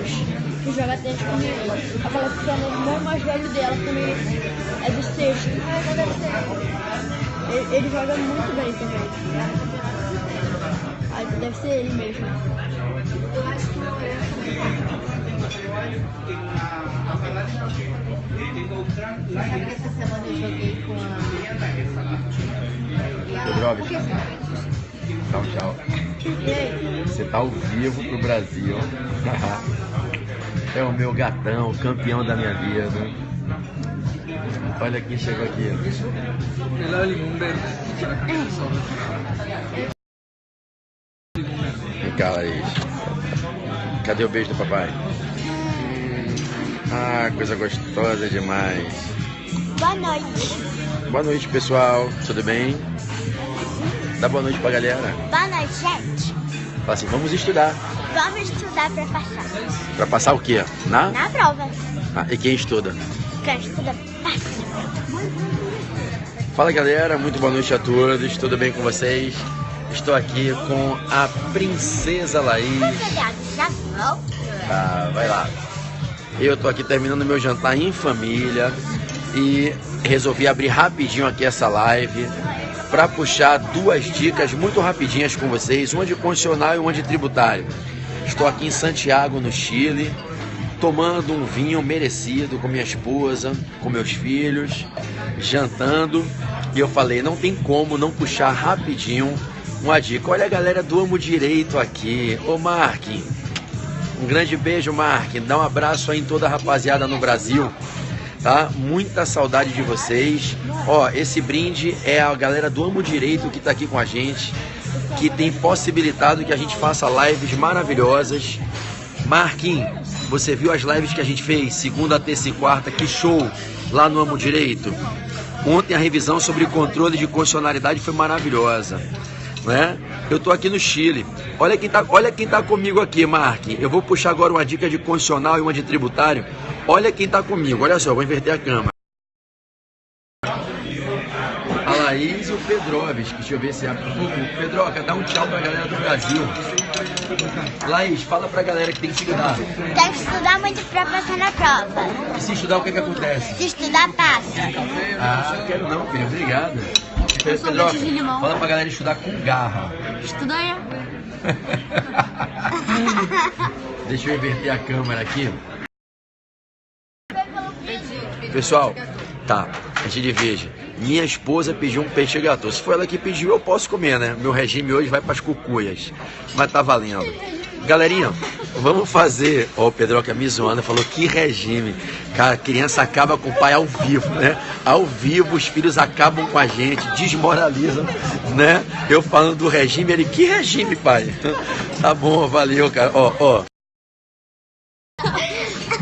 que joga tênis comigo. Aquela pequena, o irmão mais velho dela também é do sexto. Ele joga muito bem também. Ah, deve ser ele mesmo. Eu acho que não é. Sabe que essa semana eu joguei com a... Pedrovic, tchau, tchau. Você tá ao vivo pro Brasil. É o meu gatão, campeão da minha vida. Olha quem chegou aqui. Vem cá, Laís. Cadê o beijo do papai? Ah, coisa gostosa demais. Boa noite. Boa noite, pessoal. Tudo bem? Dá boa noite pra galera. Boa noite, gente. Fala assim, vamos estudar. Vamos estudar pra passar. Pra passar o quê? Na prova. Ah, e quem estuda? Quem estuda, passa. Fala, galera. Muito boa noite a todos. Tudo bem com vocês? Estou aqui com a Princesa Laís. Já volto. Tá, vai lá. Eu tô aqui terminando meu jantar em família e resolvi abrir rapidinho aqui essa live para puxar duas dicas muito rapidinhas com vocês, uma de constitucional e uma de tributário. Estou aqui em Santiago, no Chile, tomando um vinho merecido com minha esposa, com meus filhos, jantando, e eu falei, não tem como não puxar rapidinho uma dica. Olha a galera do Amo Direito aqui. Ô Marquinhos, um grande beijo, Marquinhos. Dá um abraço aí em toda a rapaziada no Brasil, tá? Muita saudade de vocês. Ó, esse brinde é a galera do Amo Direito que tá aqui com a gente, que tem possibilitado que a gente faça lives maravilhosas. Marquinhos, você viu as lives que a gente fez segunda, terça e quarta? Que show lá no Amo Direito. Ontem a revisão sobre controle de constitucionalidade foi maravilhosa, né? Eu tô aqui no Chile. Olha quem tá comigo aqui, Marquinhos. Eu vou puxar agora uma dica de constitucional e uma de tributário. Olha quem tá comigo. Olha só, vou inverter a câmera. A Laís e o Pedrovic. Deixa eu ver se abre um pouco. Pedroca, dá um tchau pra galera do Brasil. Laís, fala pra galera que tem que estudar. Tem que estudar muito pra passar na prova. E se estudar, o que acontece? Se estudar, passa. Ah, quero não, filho. Obrigado. Pedroca, fala pra galera estudar com garra. Estuda aí. Deixa eu inverter a câmera aqui. Pessoal, tá, a gente veja. Minha esposa pediu um peixe gâteau. Se foi ela que pediu, eu posso comer, né? Meu regime hoje vai para as cucuias. Mas tá valendo. Galerinha, vamos fazer... Ó, o Pedroca me zoando, falou que regime. Cara, a criança acaba com o pai ao vivo, né? Ao vivo, os filhos acabam com a gente, desmoralizam, né? Eu falando do regime, ele, que regime, pai? Tá bom, valeu, cara. Ó.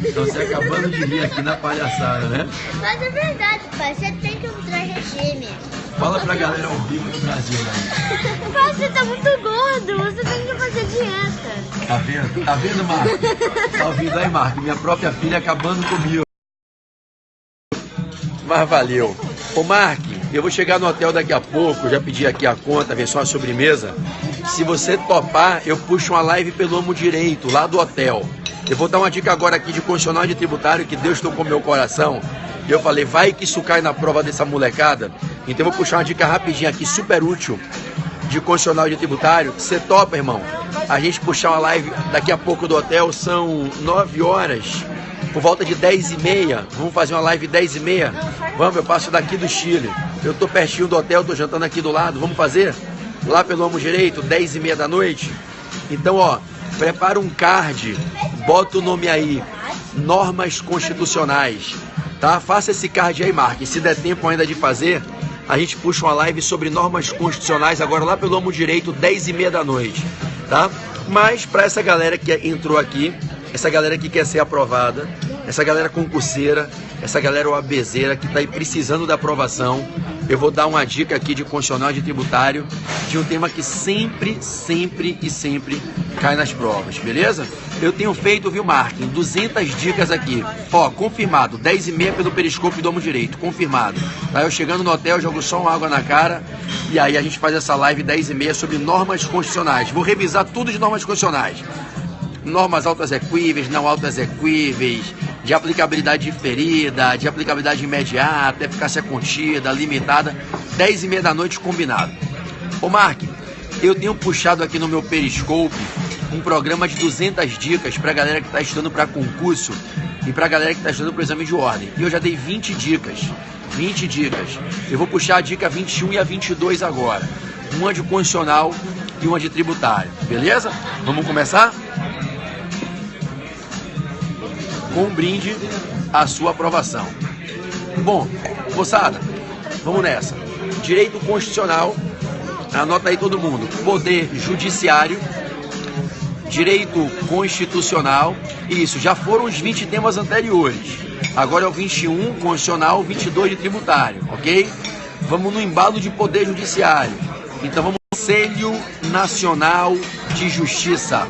Então você acabando de vir aqui na palhaçada, né? Mas é verdade, pai. Você tem que mostrar regime. Fala pra galera ao vivo do Brasil, né? Você tá muito gordo. Você tem que fazer dieta. Tá vendo? Tá vendo, Marco? Tá ouvindo aí, Marco? Minha própria filha acabando comigo. Mas valeu. Ô, Marco, eu vou chegar no hotel daqui a pouco. Já pedi aqui a conta, ver só a sobremesa. Se você topar, eu puxo uma live pelo Amo Direito, lá do hotel. Eu vou dar uma dica agora aqui de constitucional e de tributário, que Deus tocou meu coração. E eu falei, vai que isso cai na prova dessa molecada. Então eu vou puxar uma dica rapidinha aqui, super útil, de constitucional e de tributário. Você topa, irmão? A gente puxar uma live daqui a pouco do hotel, são 9 horas, por volta de 10h30. Vamos fazer uma live 10h30? Vamos, eu passo daqui do Chile. Eu tô pertinho do hotel, tô jantando aqui do lado. Vamos fazer? Lá pelo Amo Direito, 10h30 da noite. Então, ó, prepara um card, bota o nome aí, normas constitucionais, tá? Faça esse card aí, Mark. Se der tempo ainda de fazer, a gente puxa uma live sobre normas constitucionais agora lá pelo Amo Direito, 10h30 da noite, tá? Mas para essa galera que entrou aqui, essa galera que quer ser aprovada, essa galera concurseira, essa galera OABzeira que está aí precisando da aprovação, eu vou dar uma dica aqui de constitucional e de tributário, de um tema que sempre cai nas provas, beleza? Eu tenho feito, viu, Marquinhos, 200 dicas aqui. Ó, confirmado, 10h30 pelo Periscope do Amo Direito, confirmado. Tá, eu chegando no hotel, jogo só uma água na cara, e aí a gente faz essa live 10h30 sobre normas constitucionais. Vou revisar tudo de normas constitucionais. normas autoexequíveis, não autoexequíveis, de aplicabilidade diferida, de aplicabilidade imediata, eficácia contida, limitada, 10h30 da noite combinado. Ô Mark, eu tenho puxado aqui no meu Periscope um programa de 200 dicas para a galera que está estudando para concurso e para a galera que está estudando para o exame de ordem. E eu já dei 20 dicas. 20 dicas. Eu vou puxar a dica 21 e a 22 agora. Uma de constitucional e uma de tributário. Beleza? Vamos começar? Com um brinde à sua aprovação. Bom, moçada, vamos nessa. Direito constitucional, anota aí todo mundo. Poder judiciário, direito constitucional. Isso, já foram os 20 temas anteriores. Agora é o 21 constitucional, 22 de tributário, ok? Vamos no embalo de poder judiciário. Então vamos ao Conselho Nacional de Justiça.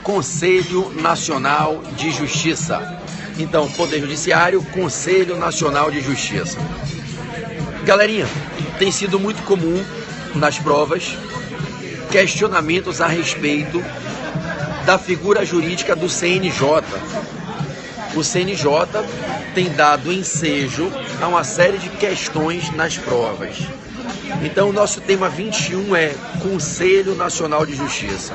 Conselho Nacional de Justiça. Então, Poder Judiciário, Conselho Nacional de Justiça. Galerinha, tem sido muito comum nas provas questionamentos a respeito da figura jurídica do CNJ. O CNJ tem dado ensejo a uma série de questões nas provas. Então, o nosso tema 21 é Conselho Nacional de Justiça.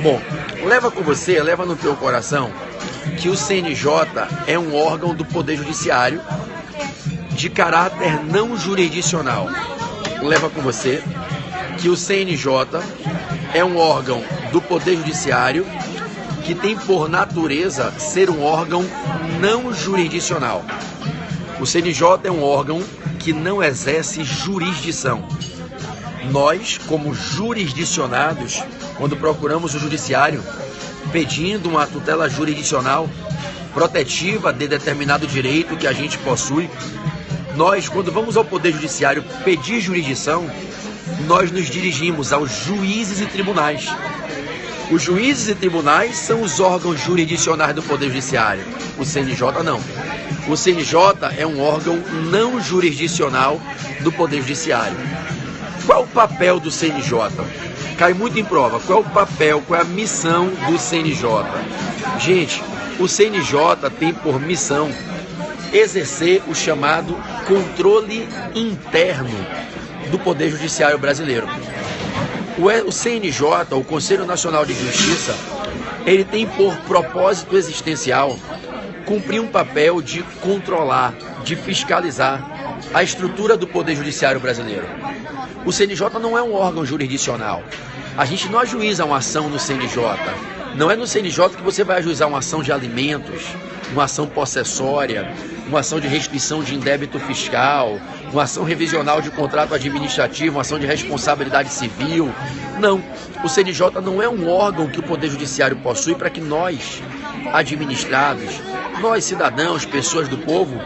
Bom, leva com você, leva no teu coração que o CNJ é um órgão do Poder Judiciário de caráter não jurisdicional. Leva com você que o CNJ é um órgão do Poder Judiciário que tem por natureza ser um órgão não jurisdicional. O CNJ é um órgão que não exerce jurisdição. Nós, como jurisdicionados, quando procuramos o judiciário pedindo uma tutela jurisdicional protetiva de determinado direito que a gente possui, nós, quando vamos ao Poder Judiciário pedir jurisdição, nós nos dirigimos aos juízes e tribunais. Os juízes e tribunais são os órgãos jurisdicionais do Poder Judiciário. O CNJ não. O CNJ é um órgão não jurisdicional do Poder Judiciário. Qual o papel do CNJ? Cai muito em prova. Qual é o papel, qual é a missão do CNJ? Gente, o CNJ tem por missão exercer o chamado controle interno do Poder Judiciário brasileiro. O CNJ, o Conselho Nacional de Justiça, ele tem por propósito existencial cumprir um papel de controlar, de fiscalizar a estrutura do Poder Judiciário brasileiro. O CNJ não é um órgão jurisdicional. A gente não ajuiza uma ação no CNJ. Não é no CNJ que você vai ajuizar uma ação de alimentos, uma ação possessória, uma ação de restituição de indébito fiscal, uma ação revisional de contrato administrativo, uma ação de responsabilidade civil. Não, o CNJ não é um órgão que o Poder Judiciário possui para que nós, administrados, nós cidadãos, pessoas do povo,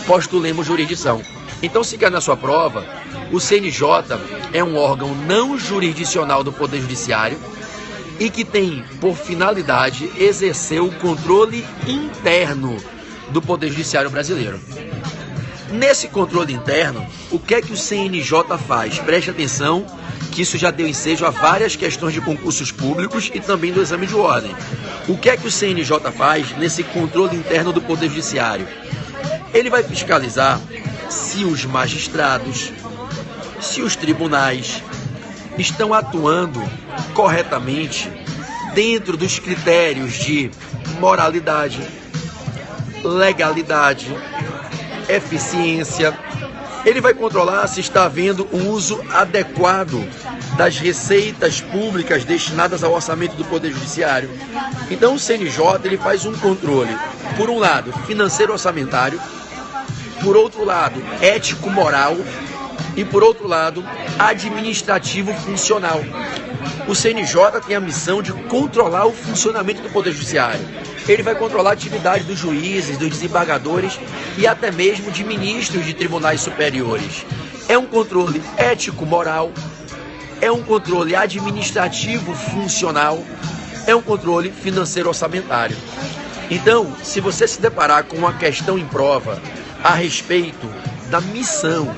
postulemos jurisdição. Então, se quer na sua prova, o CNJ é um órgão não jurisdicional do Poder Judiciário e que tem por finalidade exercer o controle interno do Poder Judiciário brasileiro. Nesse controle interno, o que é que o CNJ faz? Preste atenção que isso já deu ensejo a várias questões de concursos públicos e também do exame de ordem. O que é que o CNJ faz nesse controle interno do Poder Judiciário? Ele vai fiscalizar se os magistrados, se os tribunais estão atuando corretamente dentro dos critérios de moralidade, legalidade, eficiência. Ele vai controlar se está havendo um uso adequado das receitas públicas destinadas ao orçamento do Poder Judiciário. Então o CNJ ele faz um controle, por um lado, financeiro orçamentário, por outro lado, ético-moral e, por outro lado, administrativo-funcional. O CNJ tem a missão de controlar o funcionamento do Poder Judiciário. Ele vai controlar a atividade dos juízes, dos desembargadores e até mesmo de ministros de tribunais superiores. É um controle ético-moral, é um controle administrativo-funcional, é um controle financeiro-orçamentário. Então, se você se deparar com uma questão em prova a respeito da missão,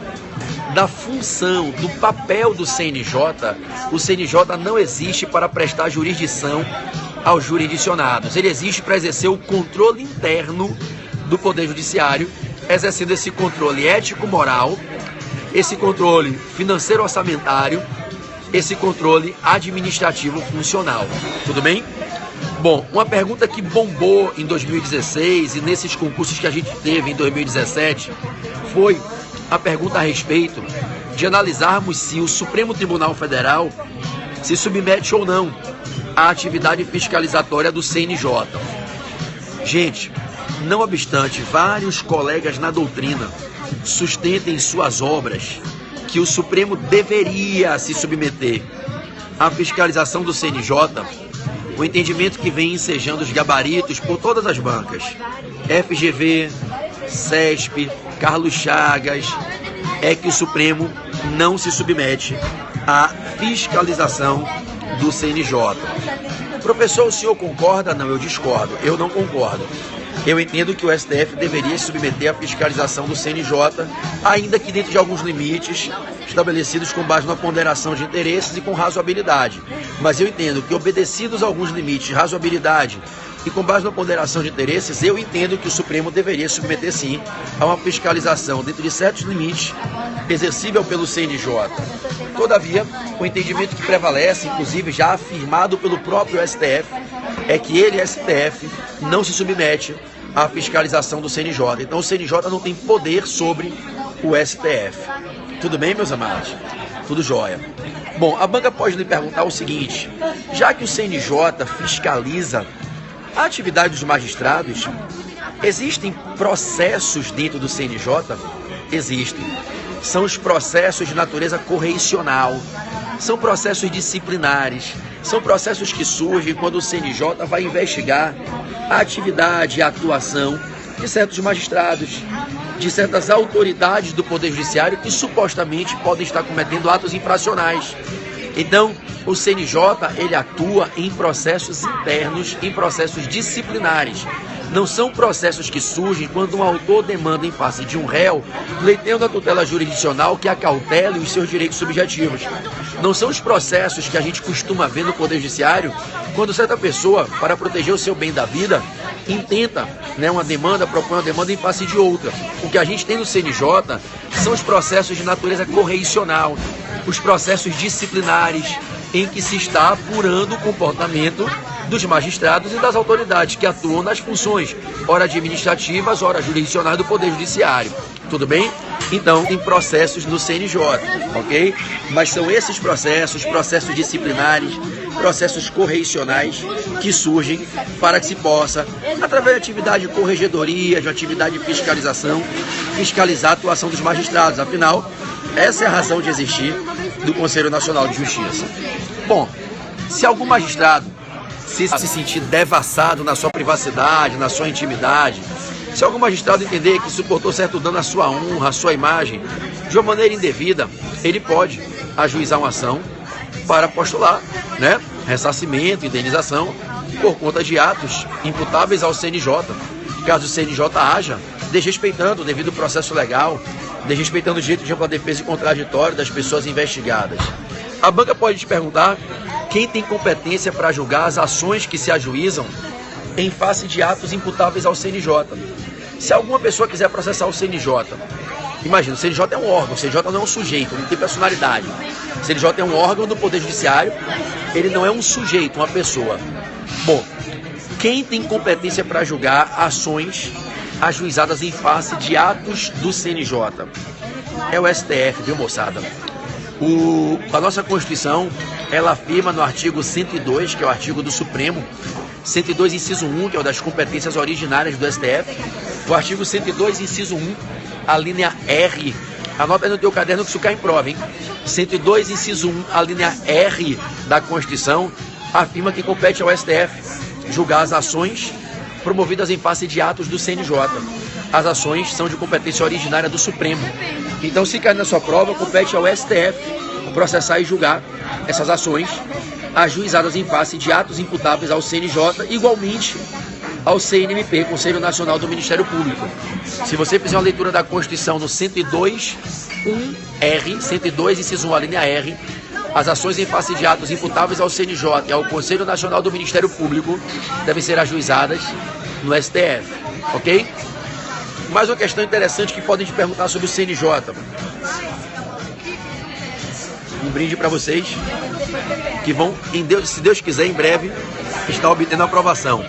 da função, do papel do CNJ, o CNJ não existe para prestar jurisdição aos jurisdicionados. Ele existe para exercer o controle interno do Poder Judiciário, exercendo esse controle ético-moral, esse controle financeiro-orçamentário, esse controle administrativo-funcional. Tudo bem? Bom, uma pergunta que bombou em 2016 e nesses concursos que a gente teve em 2017 foi a pergunta a respeito de analisarmos se o Supremo Tribunal Federal se submete ou não à atividade fiscalizatória do CNJ. Gente, não obstante vários colegas na doutrina sustentem em suas obras que o Supremo deveria se submeter à fiscalização do CNJ, o entendimento que vem ensejando os gabaritos por todas as bancas, FGV, CESP, Carlos Chagas, é que o Supremo não se submete à fiscalização do CNJ. Professor, o senhor concorda? Não, eu discordo. Eu não concordo. Eu entendo que o STF deveria se submeter à fiscalização do CNJ, ainda que dentro de alguns limites estabelecidos com base na ponderação de interesses e com razoabilidade. Mas eu entendo que, obedecidos alguns limites de razoabilidade e com base na ponderação de interesses, eu entendo que o Supremo deveria se submeter, sim, a uma fiscalização dentro de certos limites exercível pelo CNJ. Todavia, o entendimento que prevalece, inclusive já afirmado pelo próprio STF, é que ele, STF, não se submete à fiscalização do CNJ. Então o CNJ não tem poder sobre o STF. Tudo bem, meus amados? Tudo jóia. Bom, a banca pode lhe perguntar o seguinte: já que o CNJ fiscaliza a atividade dos magistrados, existem processos dentro do CNJ? Existem. São os processos de natureza correicional, são processos disciplinares, são processos que surgem quando o CNJ vai investigar a atividade e a atuação de certos magistrados, de certas autoridades do Poder Judiciário que supostamente podem estar cometendo atos infracionais. Então, o CNJ, ele atua em processos internos, em processos disciplinares. Não são processos que surgem quando um autor demanda em face de um réu, pleiteando a tutela jurisdicional que acautele os seus direitos subjetivos. Não são os processos que a gente costuma ver no Poder Judiciário, quando certa pessoa, para proteger o seu bem da vida, intenta, uma demanda, propõe uma demanda em face de outra. O que a gente tem no CNJ são os processos de natureza correicional, os processos disciplinares, em que se está apurando o comportamento dos magistrados e das autoridades que atuam nas funções, ora administrativas, ora jurisdicionais do Poder Judiciário. Tudo bem? Então, tem processos no CNJ, ok? Mas são esses processos disciplinares, processos correicionais que surgem para que se possa, através de atividade de corregedoria, de atividade de fiscalização, fiscalizar a atuação dos magistrados. Afinal, essa é a razão de existir do Conselho Nacional de Justiça. Bom, se algum magistrado se sentir devassado na sua privacidade, na sua intimidade, se algum magistrado entender que suportou certo dano à sua honra, à sua imagem, de uma maneira indevida, ele pode ajuizar uma ação para postular, ressarcimento, indenização, por conta de atos imputáveis ao CNJ. Caso o CNJ haja desrespeitando o devido processo legal, desrespeitando o direito de ampla defesa e contraditório das pessoas investigadas. A banca pode te perguntar quem tem competência para julgar as ações que se ajuizam em face de atos imputáveis ao CNJ. Se alguma pessoa quiser processar o CNJ, imagina, o CNJ é um órgão, o CNJ não é um sujeito, não tem personalidade. O CNJ é um órgão do Poder Judiciário, ele não é um sujeito, uma pessoa. Bom, quem tem competência para julgar ações ajuizadas em face de atos do CNJ? É o STF, viu, moçada? A nossa Constituição, ela afirma no artigo 102, que é o artigo do Supremo, 102, inciso 1, que é o das competências originárias do STF, o artigo 102, inciso 1, a linha R, anota aí no teu caderno que isso cai em prova, hein? 102, inciso 1, a linha R da Constituição, afirma que compete ao STF julgar as ações promovidas em face de atos do CNJ. As ações são de competência originária do Supremo. Então, se cair na sua prova, compete ao STF processar e julgar essas ações ajuizadas em face de atos imputáveis ao CNJ, igualmente ao CNMP, Conselho Nacional do Ministério Público. Se você fizer uma leitura da Constituição no 102, 1R, 102, inciso 1, a linha R, As ações em face de atos imputáveis ao CNJ e ao Conselho Nacional do Ministério Público devem ser ajuizadas no STF, ok? Mais uma questão interessante que podem te perguntar sobre o CNJ. Um brinde para vocês que vão, se Deus quiser, em breve, estar obtendo a aprovação.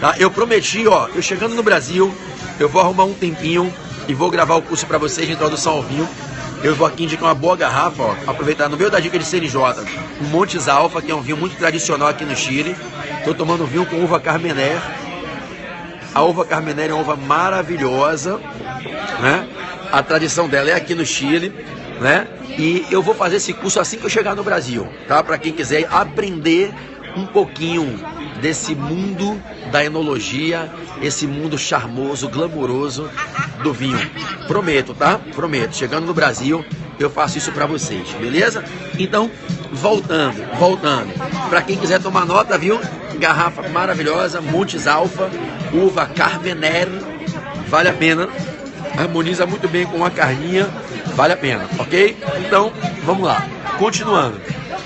Tá? Eu prometi, ó, eu chegando no Brasil, eu vou arrumar um tempinho e vou gravar o curso para vocês de introdução ao vinho. Eu vou aqui indicar uma boa garrafa, ó, aproveitar no meio da dica de CNJ, um Montes Alfa, que é um vinho muito tradicional aqui no Chile. Estou tomando vinho com uva Carmener. A uva Carmener é uma uva maravilhosa, né? A tradição dela é aqui no Chile, né? E eu vou fazer esse curso assim que eu chegar no Brasil, tá? Para quem quiser aprender um pouquinho desse mundo da enologia, esse mundo charmoso, glamouroso do vinho. Prometo, tá? Prometo. Chegando no Brasil, eu faço isso para vocês, beleza? Então, voltando. Para quem quiser tomar nota, viu? Garrafa maravilhosa, Montes Alfa, uva Carmener, vale a pena. Harmoniza muito bem com a carninha, vale a pena, ok? Então, vamos lá. Continuando.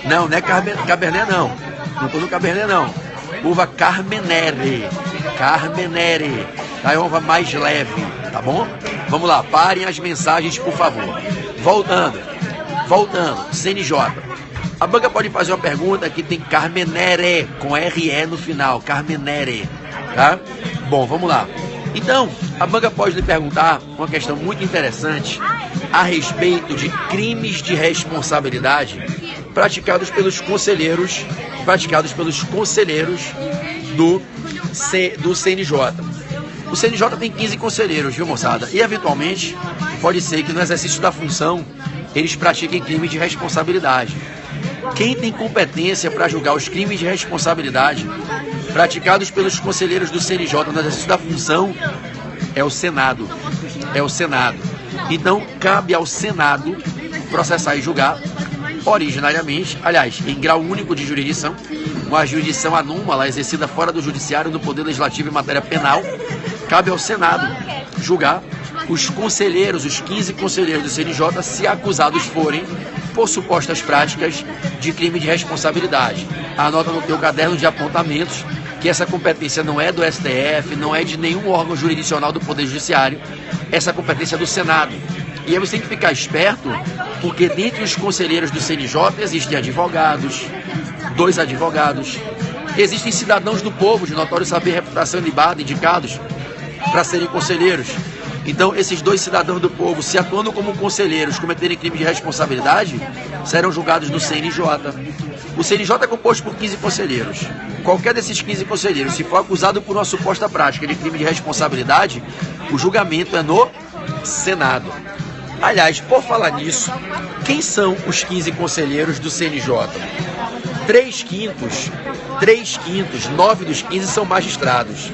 Não é Cabernet não. Não estou no Cabernet não. Uva Carmenere. Tá? É uma uva mais leve, tá bom? Vamos lá, parem as mensagens, por favor. Voltando. CNJ. A banca pode fazer uma pergunta que tem Carmenere, com RE no final. Carmenere, tá? Bom, vamos lá. Então, a banca pode lhe perguntar uma questão muito interessante a respeito de crimes de responsabilidade praticados pelos conselheiros do CNJ. O CNJ tem 15 conselheiros, viu, moçada? E, eventualmente, pode ser que no exercício da função eles pratiquem crimes de responsabilidade. Quem tem competência para julgar os crimes de responsabilidade praticados pelos conselheiros do CNJ no exercício da função é o Senado. Então, cabe ao Senado processar e julgar originariamente, aliás, em grau único de jurisdição, uma jurisdição anômala exercida fora do judiciário do Poder Legislativo em matéria penal, cabe ao Senado julgar os conselheiros, os 15 conselheiros do CNJ, se acusados forem por supostas práticas de crime de responsabilidade. Anota no teu caderno de apontamentos que essa competência não é do STF, não é de nenhum órgão jurisdicional do Poder Judiciário, essa competência é do Senado. E aí você tem que ficar esperto, porque dentre os conselheiros do CNJ existem advogados, 2 advogados, existem cidadãos do povo de notório saber, reputação e ilibada indicados para serem conselheiros. Então, esses 2 cidadãos do povo, se atuando como conselheiros, cometerem crime de responsabilidade, serão julgados no CNJ. O CNJ é composto por 15 conselheiros. Qualquer desses 15 conselheiros, se for acusado por uma suposta prática de crime de responsabilidade, o julgamento é no Senado. Aliás, por falar nisso, quem são os 15 conselheiros do CNJ? 3/5, 9 dos 15 são magistrados.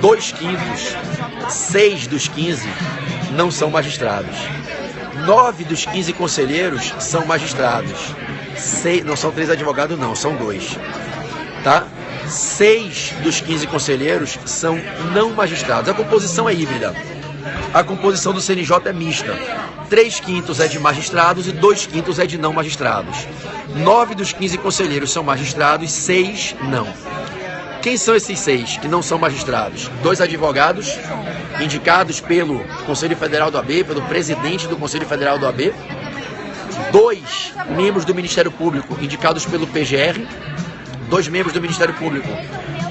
2/5, 6 dos 15 não são magistrados. 9 dos 15 conselheiros são magistrados. 6, não são 3 advogados não, são 2. Tá? 6 dos 15 conselheiros são não magistrados. A composição é híbrida. A composição do CNJ é mista. 3/5 é de magistrados e 2/5 é de não magistrados. 9 dos 15 conselheiros são magistrados, 6 não. Quem são esses 6 que não são magistrados? 2 advogados indicados pelo Conselho Federal do AB, pelo presidente do Conselho Federal do AB. 2 membros do Ministério Público indicados pelo PGR. 2 membros do Ministério Público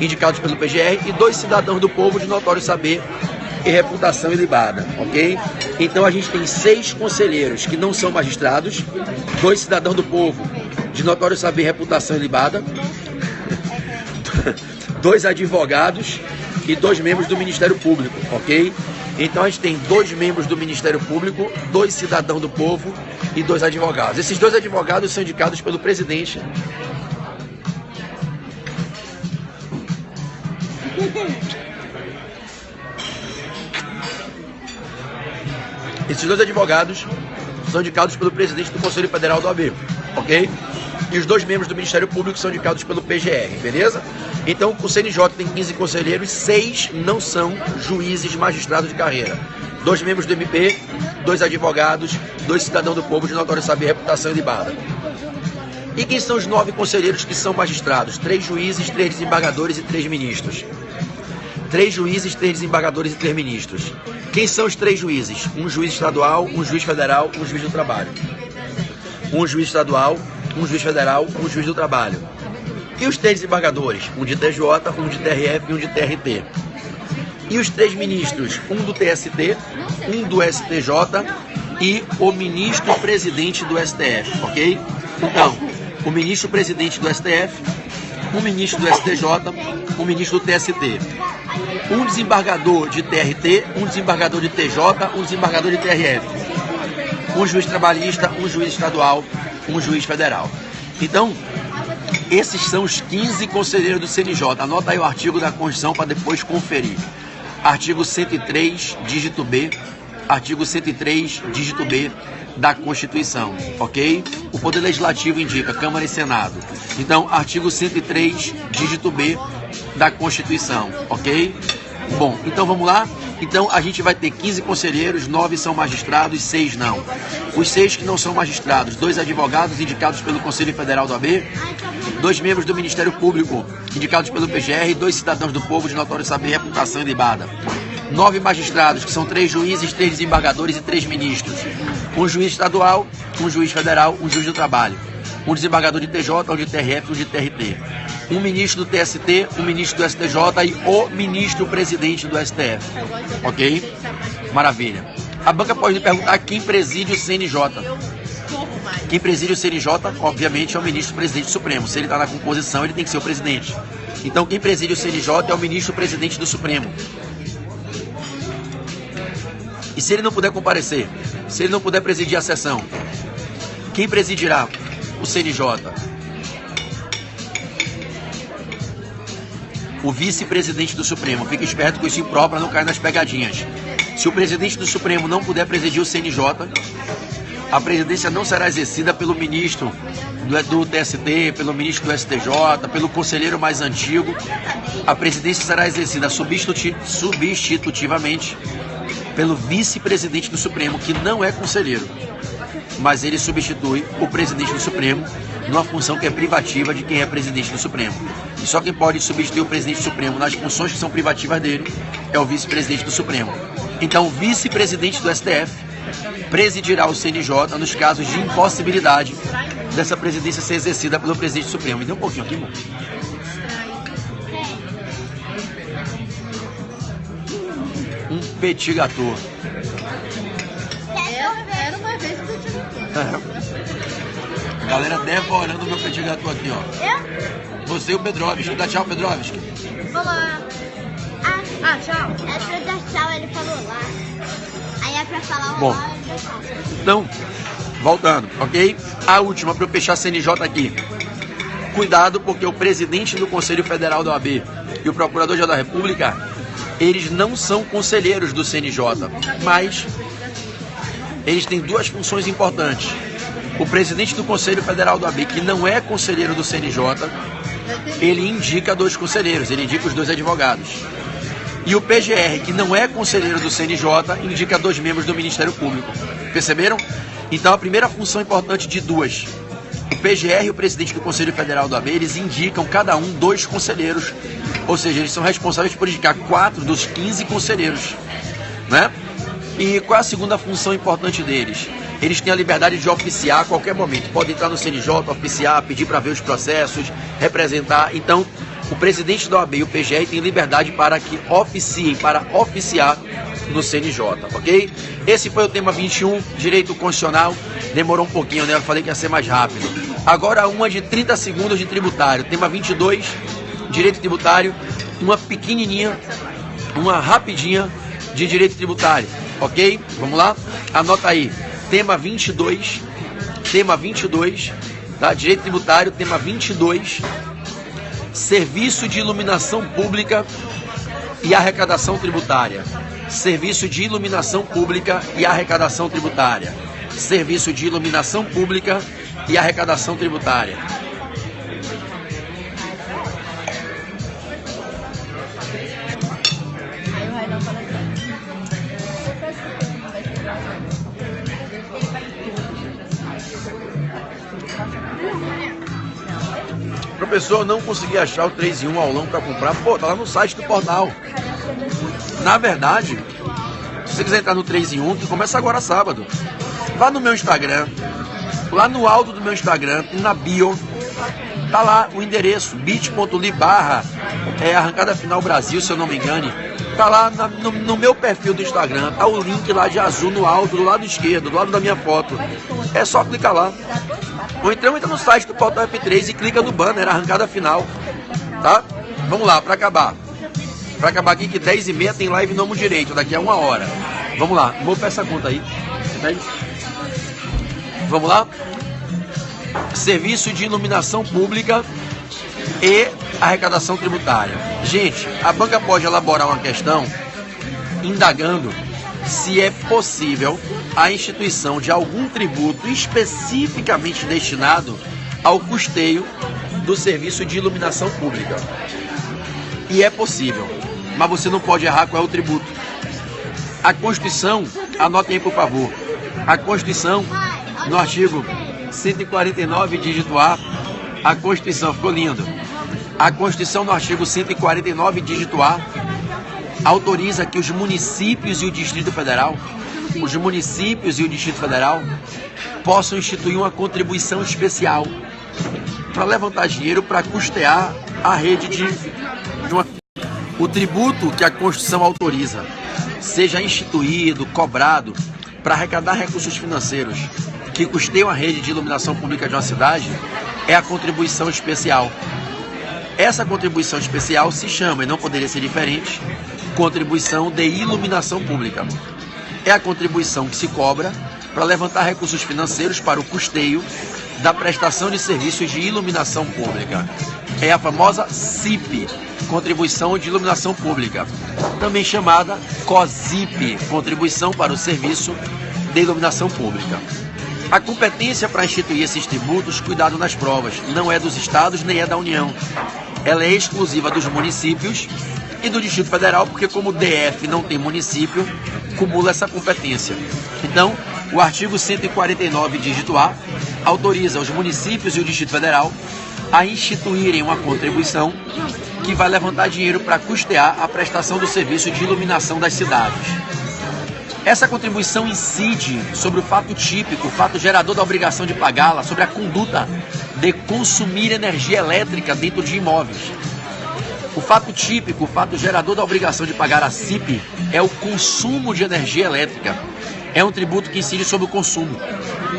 indicados pelo PGR e 2 cidadãos do povo de notório saber e reputação ilibada, ok? Então a gente tem 6 conselheiros que não são magistrados, 2 cidadãos do povo de notório saber e reputação ilibada, 2 advogados e 2 membros do Ministério Público, ok? Então a gente tem 2 membros do Ministério Público, 2 cidadãos do povo e 2 advogados. Esses 2 advogados são indicados pelo presidente. Esses 2 advogados são indicados pelo presidente do Conselho Federal do AB, ok? E os 2 membros do Ministério Público são indicados pelo PGR, beleza? Então, o CNJ tem 15 conselheiros, 6 não são juízes magistrados de carreira. 2 membros do MP, 2 advogados, 2 cidadãos do povo de notório saber, reputação ilibada. E quem são os 9 conselheiros que são magistrados? 3 juízes, 3 desembargadores e 3 ministros. 3 juízes, 3 desembargadores e 3 ministros. Quem são os 3 juízes? Um juiz estadual, um juiz federal, um juiz do trabalho. Um juiz estadual, um juiz federal, um juiz do trabalho. E os 3 desembargadores? Um de TJ, um de TRF e um de TRT. E os 3 ministros? Um do TST, um do STJ e o ministro presidente do STF, ok? Então, o ministro presidente do STF, um ministro do STJ, um ministro do TST, um desembargador de TRT, um desembargador de TJ, um desembargador de TRF, um juiz trabalhista, um juiz estadual, um juiz federal. Então, esses são os 15 conselheiros do CNJ. Anota aí o artigo da Constituição para depois conferir. Artigo 103, dígito B. Artigo 103, dígito B da Constituição, ok? O Poder Legislativo indica Câmara e Senado. Então, artigo 103, dígito B da Constituição, ok? Bom, então vamos lá? Então, a gente vai ter 15 conselheiros, 9 são magistrados, 6 não. Os 6 que não são magistrados, 2 advogados indicados pelo Conselho Federal do AB, 2 membros do Ministério Público indicados pelo PGR, 2 cidadãos do povo de notório saber, reputação ilibada. 9 magistrados, que são 3 juízes, 3 desembargadores e 3 ministros. Um juiz estadual, um juiz federal, um juiz do trabalho. Um desembargador de TJ, um de TRF, um de TRT. Um ministro do TST, um ministro do STJ e o ministro presidente do STF. Ok? Maravilha. A banca pode me perguntar quem preside o CNJ. Quem preside o CNJ, obviamente, é o ministro presidente do Supremo. Se ele está na composição, ele tem que ser o presidente. Então, quem preside o CNJ é o ministro presidente do Supremo. E se ele não puder comparecer, se ele não puder presidir a sessão, quem presidirá o CNJ? O vice-presidente do Supremo. Fique esperto com isso impróprio para não cair nas pegadinhas. Se o presidente do Supremo não puder presidir o CNJ, a presidência não será exercida pelo ministro do TST, pelo ministro do STJ, pelo conselheiro mais antigo. A presidência será exercida substitutivamente pelo vice-presidente do Supremo, que não é conselheiro, mas ele substitui o presidente do Supremo numa função que é privativa de quem é presidente do Supremo. E só quem pode substituir o presidente do Supremo nas funções que são privativas dele é o vice-presidente do Supremo. Então, o vice-presidente do STF presidirá o CNJ nos casos de impossibilidade dessa presidência ser exercida pelo presidente do Supremo. Me dê um pouquinho aqui, irmão. Um petit gâteau. Era uma vez petit gâteau. Galera devorando o meu petit gâteau aqui, ó. Você e o Pedrovski. Dá tchau, Pedrovski. Olá. Tchau. É pra dar tchau, ele falou lá. Aí é pra falar Bom. olá, ele fala. Então, voltando, ok? A última para eu fechar a CNJ aqui. Cuidado, porque o presidente do Conselho Federal da OAB e o Procurador-Geral da República, eles não são conselheiros do CNJ, mas eles têm 2 funções importantes. O presidente do Conselho Federal da OAB, que não é conselheiro do CNJ, ele indica 2 conselheiros, ele indica os 2 advogados. E o PGR, que não é conselheiro do CNJ, indica 2 membros do Ministério Público. Perceberam? Então, a primeira função importante de 2. O PGR e o presidente do Conselho Federal do AB, eles indicam cada um 2 conselheiros. Ou seja, eles são responsáveis por indicar 4 dos 15 conselheiros, né? E qual é a segunda função importante deles? Eles têm a liberdade de oficiar a qualquer momento. Podem entrar no CNJ, oficiar, pedir para ver os processos, representar. Então, o presidente da OAB e o PGR têm liberdade para que oficiem, para oficiar no CNJ, ok? Esse foi o tema 21, Direito Constitucional. Demorou um pouquinho, né? Eu falei que ia ser mais rápido. Agora uma de 30 segundos de tributário. Tema 22, Direito Tributário. Uma pequenininha, uma rapidinha de Direito Tributário, ok? Vamos lá? Anota aí. Tema 22, tá? Direito Tributário, tema 22, Serviço de Iluminação Pública e Arrecadação Tributária. Serviço de Iluminação Pública e Arrecadação Tributária. Serviço de Iluminação Pública e Arrecadação Tributária. Aí o Rainão fala assim. Professor, eu não consegui achar o 3 em 1 aulão para comprar. Pô, tá lá no site do portal. Na verdade, se você quiser entrar no 3 em 1, que começa agora sábado, vá no meu Instagram, lá no alto do meu Instagram, na bio, tá lá o endereço, bit.ly/Arrancada Final Brasil, se eu não me engane. Tá lá no meu perfil do Instagram, tá o link lá de azul no alto, do lado esquerdo, do lado da minha foto. É só clicar lá. Ou então entra no site do Portal F3 e clica no banner, Arrancada Final. Tá? Vamos lá, para acabar. Para acabar aqui que 10h30 tem live Nomo Direito, daqui a 1 hora. Vamos lá, vou pegar essa conta aí. Vamos lá? Serviço de iluminação pública e arrecadação tributária. Gente, a banca pode elaborar uma questão indagando se é possível a instituição de algum tributo especificamente destinado ao custeio do serviço de iluminação pública. E é possível, mas você não pode errar qual é o tributo. A Constituição, anotem aí por favor, a Constituição, no artigo 149, dígito A, a Constituição, ficou lindo. A Constituição, no artigo 149, dígito A, autoriza que os municípios e o Distrito Federal, possam instituir uma contribuição especial para levantar dinheiro para custear a rede de uma... O tributo que a Constituição autoriza seja instituído, cobrado, para arrecadar recursos financeiros que custeiam a rede de iluminação pública de uma cidade, é a contribuição especial. Essa contribuição especial se chama, e não poderia ser diferente, contribuição de iluminação pública. É a contribuição que se cobra para levantar recursos financeiros para o custeio da prestação de serviços de iluminação pública. É a famosa CIP, Contribuição de Iluminação Pública, também chamada COSIP, Contribuição para o Serviço de Iluminação Pública. A competência para instituir esses tributos, cuidado nas provas, não é dos estados nem é da União. Ela é exclusiva dos municípios e do Distrito Federal, porque como o DF não tem município, cumula essa competência. Então, o artigo 149, dígito A, autoriza os municípios e o Distrito Federal a instituírem uma contribuição que vai levantar dinheiro para custear a prestação do serviço de iluminação das cidades. Essa contribuição incide sobre o fato típico, o fato gerador da obrigação de pagá-la, sobre a conduta de consumir energia elétrica dentro de imóveis. O fato típico, o fato gerador da obrigação de pagar a CIP é o consumo de energia elétrica. É um tributo que incide sobre o consumo.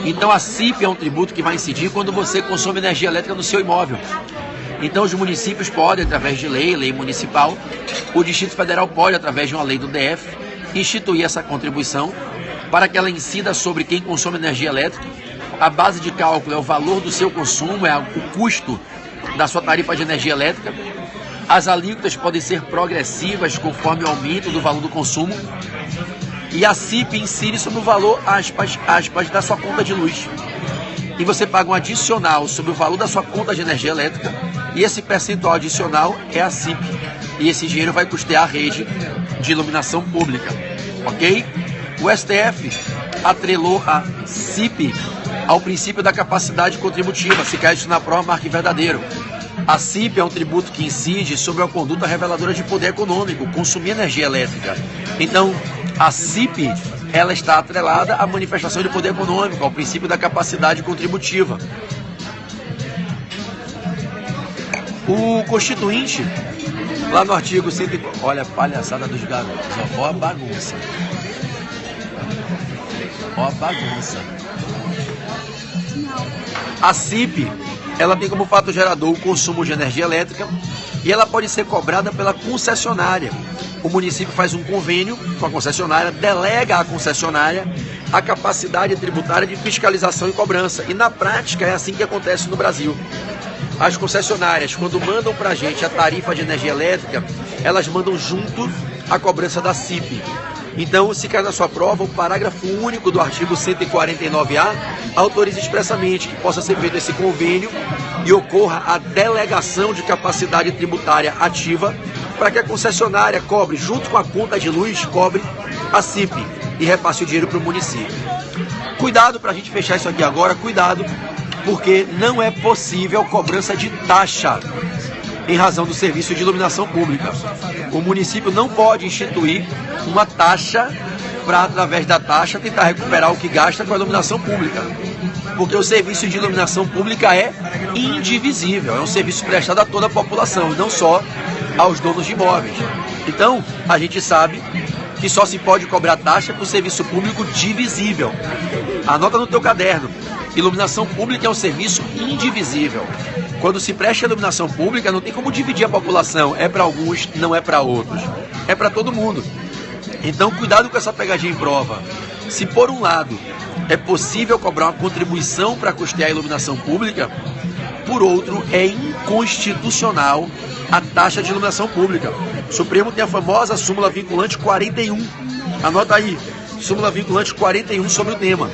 Então a CIP é um tributo que vai incidir quando você consome energia elétrica no seu imóvel. Então os municípios podem, através de lei municipal, o Distrito Federal pode, através de uma lei do DF, instituir essa contribuição para que ela incida sobre quem consome energia elétrica. A base de cálculo é o valor do seu consumo, é o custo da sua tarifa de energia elétrica. As alíquotas podem ser progressivas conforme o aumento do valor do consumo. E a CIP incide sobre o valor, aspas, da sua conta de luz. E você paga um adicional sobre o valor da sua conta de energia elétrica, e esse percentual adicional é a CIP. E esse dinheiro vai custear a rede de iluminação pública, ok? O STF atrelou a CIP ao princípio da capacidade contributiva. Se cair isso na prova, marque verdadeiro. A CIP é um tributo que incide sobre a conduta reveladora de poder econômico, consumir energia elétrica. Então, a CIP, ela está atrelada à manifestação de poder econômico, ao princípio da capacidade contributiva. O Constituinte, lá no artigo 100... Olha a palhaçada dos garotos, ó a bagunça. Ó a bagunça. A CIP, ela tem como fato gerador o consumo de energia elétrica e ela pode ser cobrada pela concessionária. O município faz um convênio com a concessionária, delega à concessionária a capacidade tributária de fiscalização e cobrança. E na prática é assim que acontece no Brasil. As concessionárias, quando mandam para a gente a tarifa de energia elétrica, elas mandam junto a cobrança da CIP. Então, se cair na sua prova, o parágrafo único do artigo 149A autoriza expressamente que possa ser feito esse convênio e ocorra a delegação de capacidade tributária ativa para que a concessionária cobre, junto com a conta de luz, cobre a CIP e repasse o dinheiro para o município. Cuidado para a gente fechar isso aqui agora, cuidado porque não é possível cobrança de taxa em razão do serviço de iluminação pública. O município não pode instituir uma taxa para, através da taxa, tentar recuperar o que gasta com a iluminação pública. Porque o serviço de iluminação pública é indivisível, é um serviço prestado a toda a população, e não só aos donos de imóveis. Então, a gente sabe que só se pode cobrar taxa por serviço público divisível. Anota no teu caderno, iluminação pública é um serviço indivisível. Quando se presta iluminação pública, não tem como dividir a população, é para alguns, não é para outros, é para todo mundo. Então, cuidado com essa pegadinha em prova. Se por um lado é possível cobrar uma contribuição para custear a iluminação pública, por outro é inconstitucional a taxa de iluminação pública. O Supremo tem a famosa súmula vinculante 41. Anota aí, súmula vinculante 41 sobre o tema.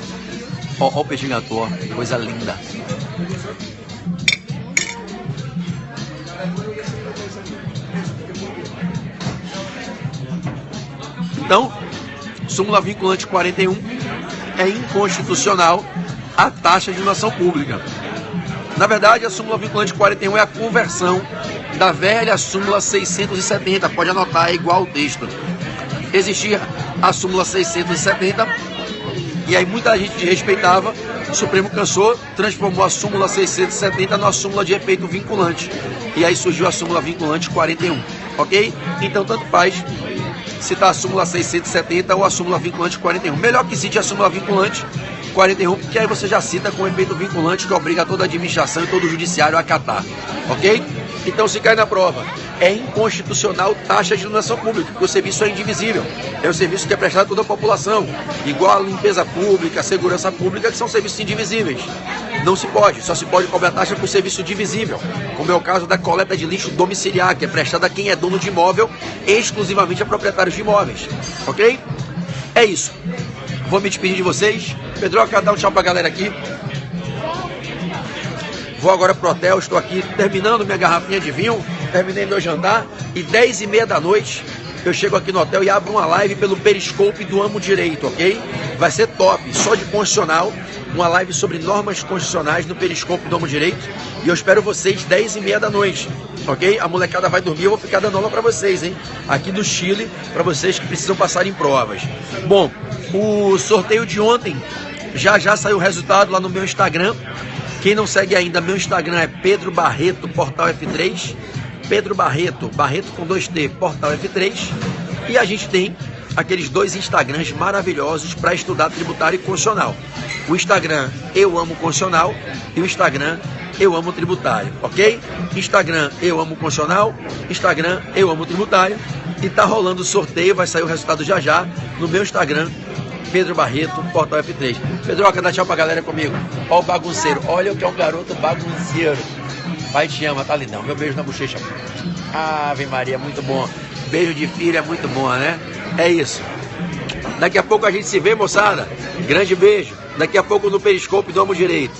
Ó o peixe gato, coisa linda. Então, súmula vinculante 41 é inconstitucional a taxa de iluminação pública. Na verdade, a súmula vinculante 41 é a conversão da velha súmula 670. Pode anotar, é igual ao texto. Existia a súmula 670 e aí muita gente respeitava. O Supremo cansou, transformou a súmula 670 numa súmula de efeito vinculante. E aí surgiu a súmula vinculante 41, ok? Então, tanto faz citar a súmula 670 ou a súmula vinculante 41. Melhor que cite a súmula vinculante 41, porque aí você já cita com efeito vinculante que obriga toda a administração e todo o judiciário a acatar, ok? Então, se cai na prova, é inconstitucional taxa de iluminação pública, porque o serviço é indivisível. É um serviço que é prestado a toda a população, igual a limpeza pública, a segurança pública, que são serviços indivisíveis. Não se pode, só se pode cobrar taxa por serviço divisível, como é o caso da coleta de lixo domiciliar, que é prestada a quem é dono de imóvel, exclusivamente a proprietários de imóveis, ok? É isso. Vou me despedir de vocês. Pedroca, dá um tchau pra galera aqui. Vou agora pro hotel, estou aqui terminando minha garrafinha de vinho, terminei meu jantar e 10h30 da noite eu chego aqui no hotel e abro uma live pelo Periscope do Amo Direito, ok? Vai ser top, só de constitucional, uma live sobre normas constitucionais no Periscope do Amo Direito e eu espero vocês 10h30 da noite, ok? A molecada vai dormir, eu vou ficar dando aula para vocês, hein? Aqui do Chile, para vocês que precisam passar em provas. Bom, o sorteio de ontem, já saiu o resultado lá no meu Instagram. Quem não segue ainda, meu Instagram é Pedro Barreto, Portal F3. Pedro Barreto, Barreto com 2T, Portal F3. E a gente tem aqueles dois Instagrams maravilhosos para estudar tributário e constitucional. O Instagram Eu Amo Constitucional e o Instagram Eu Amo Tributário, ok? Instagram Eu Amo Constitucional, Instagram Eu Amo Tributário. E tá rolando o sorteio, vai sair o resultado já no meu Instagram, Pedro Barreto, Portal F3. Pedroca, dá tchau pra galera comigo. Ó o bagunceiro, olha o que é um garoto bagunceiro. Pai te ama, tá lindão. Meu beijo na bochecha. Ave Maria, muito bom. Beijo de filha é muito bom, né? É isso. Daqui a pouco a gente se vê, moçada. Grande beijo. Daqui a pouco no Periscope do Amo Direito.